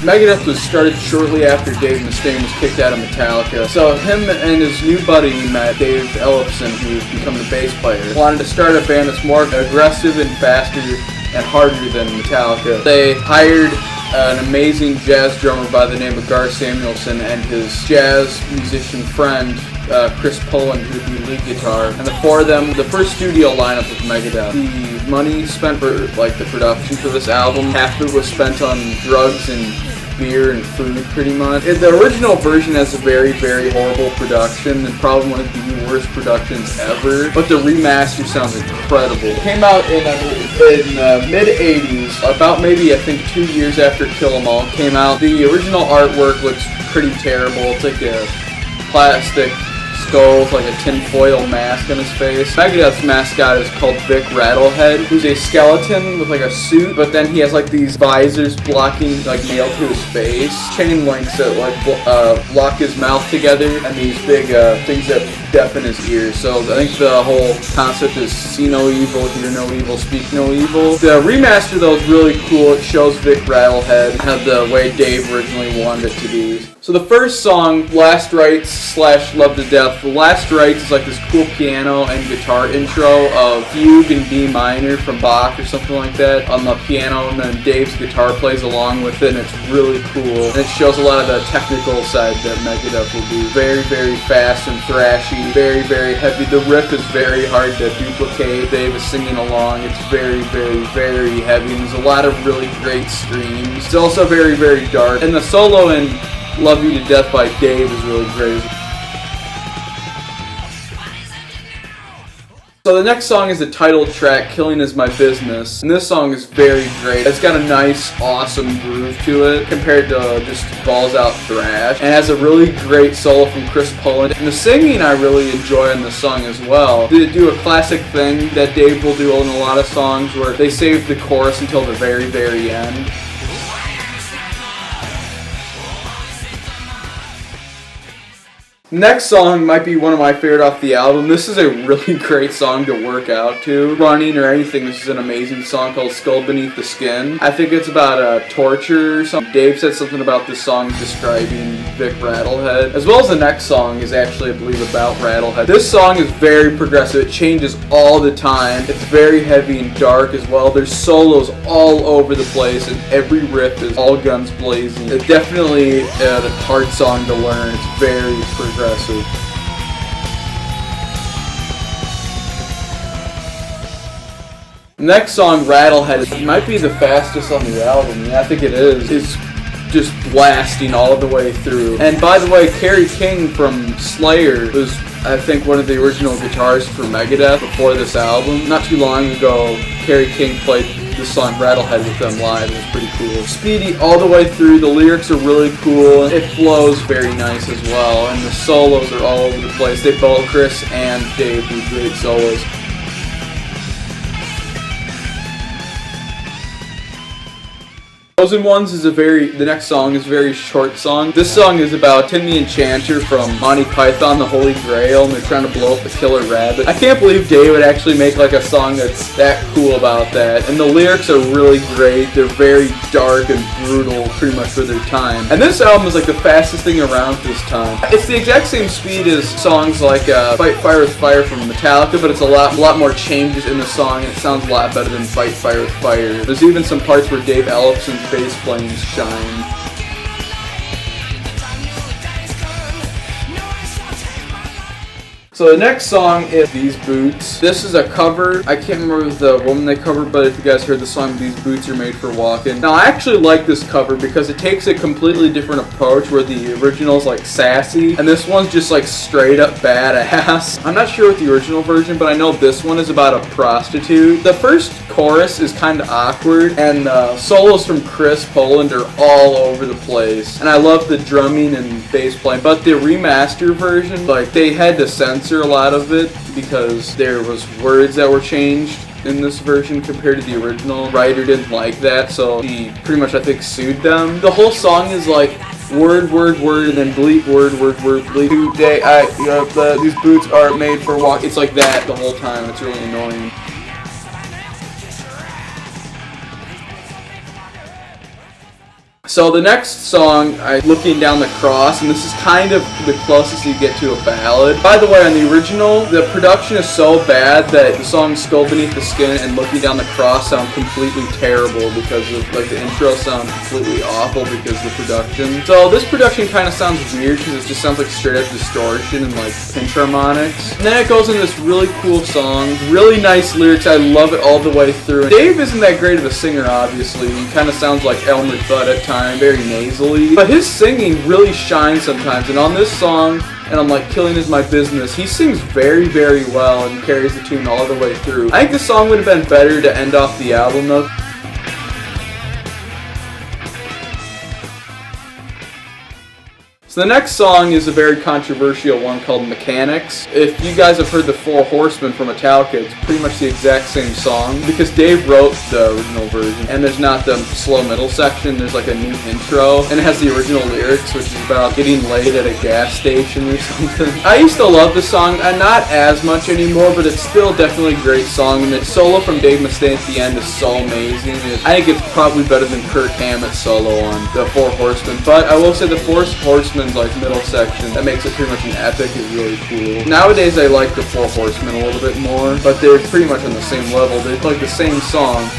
Megadeth was started shortly after Dave Mustaine was kicked out of Metallica. So him and his new buddy we met, Dave Ellefson, who's become the bass player, wanted to start a band that's more aggressive and faster and harder than Metallica. They hired an amazing jazz drummer by the name of Gar Samuelson and his jazz musician friend Chris Poland, who would be lead guitar, and the four of them, the first studio lineup of Megadeth. The money spent for like the production for this album, half of it was spent on drugs and beer and food, pretty much. The original version has a very, very horrible production and probably one of the worst productions ever, but the remaster sounds incredible. It came out in mid-80s, about maybe I think 2 years after Kill 'Em All came out. The original artwork looks pretty terrible. It's like a plastic skull with like a tinfoil mask on his face. Megadeth's mascot is called Vic Rattlehead, who's a skeleton with like a suit, but then he has like these visors blocking, like nailed to his face, chain links that like lock his mouth together, and these big things that deafen his ears. So I think the whole concept is see no evil, hear no evil, speak no evil. The remaster though is really cool. It shows Vic Rattlehead had the way Dave originally wanted it to be. So the first song, Last Rites / Love to Death. The Last Rites is like this cool piano and guitar intro of Fugue in D minor from Bach or something like that on the piano, and then Dave's guitar plays along with it, and it's really cool. And it shows a lot of the technical side that Megadeth will do. Very, very fast and thrashy, very, very heavy. The riff is very hard to duplicate. Dave is singing along. It's very, very, very heavy, and there's a lot of really great screams. It's also very, very dark. And the solo in Love You to Death by Dave is really great. So the next song is the title track, Killing Is My Business, and this song is very great. It's got a nice, awesome groove to it compared to just balls out thrash, and has a really great solo from Chris Poland. And the singing I really enjoy on the song as well. They do a classic thing that Dave will do in a lot of songs where they save the chorus until the very, very end. Next song might be one of my favorite off the album. This is a really great song to work out to. Running or anything, this is an amazing song called Skull Beneath the Skin. I think it's about torture or something. Dave said something about this song describing Vic Rattlehead. As well as the next song is actually, I believe, about Rattlehead. This song is very progressive. It changes all the time. It's very heavy and dark as well. There's solos all over the place, and every riff is all guns blazing. It's definitely a hard song to learn. It's very progressive. Next song, Rattlehead, might be the fastest on the album. Yeah, I think it is. It's just blasting all the way through. And by the way, Kerry King from Slayer was, I think, one of the original guitarists for Megadeth before this album. Not too long ago, Kerry King played this song Rattlehead with them live. It was pretty cool. Speedy all the way through. The lyrics are really cool. It flows very nice as well, and the solos are all over the place. They both, Chris and Dave, do great solos. Chosen Ones is the next song is a very short song. This song is about Tim the Enchanter from Monty Python, the Holy Grail, and they're trying to blow up a killer rabbit. I can't believe Dave would actually make like a song that's that cool about that. And the lyrics are really great. They're very dark and brutal pretty much for their time. And this album is like the fastest thing around this time. It's the exact same speed as songs like Fight Fire with Fire from Metallica, but it's a lot more changes in the song, and it sounds a lot better than Fight Fire with Fire. There's even some parts where Dave Ellefson's bass playing shine. So the next song is These Boots. This is a cover. I can't remember the woman they covered, but if you guys heard the song These Boots Are Made for Walking. Now I actually like this cover because it takes a completely different approach where the original's like sassy, and this one's just like straight up badass. I'm not sure what the original version, but I know this one is about a prostitute. The first chorus is kind of awkward, and solos from Chris Poland are all over the place. And I love the drumming and bass playing, but the remaster version, like they had to censor a lot of it because there was words that were changed in this version compared to the original. Writer didn't like that, so he pretty much, I think, sued them. The whole song is like word, word, word, and then bleep, word, word, word, bleep. Today, these boots are made for walk. It's like that the whole time. It's really annoying. So the next song, Looking Down the Cross, and this is kind of the closest you get to a ballad. By the way, on the original, the production is so bad that the songs Skull Beneath the Skin and Looking Down the Cross sound completely terrible because of, like, the intro sounds completely awful because of the production. So this production kind of sounds weird because it just sounds like straight up distortion and like pinch harmonics. And then it goes into this really cool song, really nice lyrics. I love it all the way through. Dave isn't that great of a singer, obviously. He kind of sounds like Elmer Fudd at times, very nasally. But his singing really shines sometimes. And on this song, and I'm like, Killing Is My Business, he sings very, very well and carries the tune all the way through. I think this song would have been better to end off the album though. So the next song is a very controversial one called Mechanics. If you guys have heard the Four Horsemen from Metallica, it's pretty much the exact same song because Dave wrote the original version and there's not the slow middle section, there's like a new intro and it has the original lyrics which is about getting laid at a gas station or something. I used to love this song, not as much anymore, but it's still definitely a great song and the solo from Dave Mustaine at the end is so amazing. I think it's probably better than Kirk Hammett's solo on the Four Horsemen, but I will say the Four Horsemen like middle section that makes it pretty much an epic is really cool. Nowadays I like the Four Horsemen a little bit more, but they're pretty much on the same level. They play the same song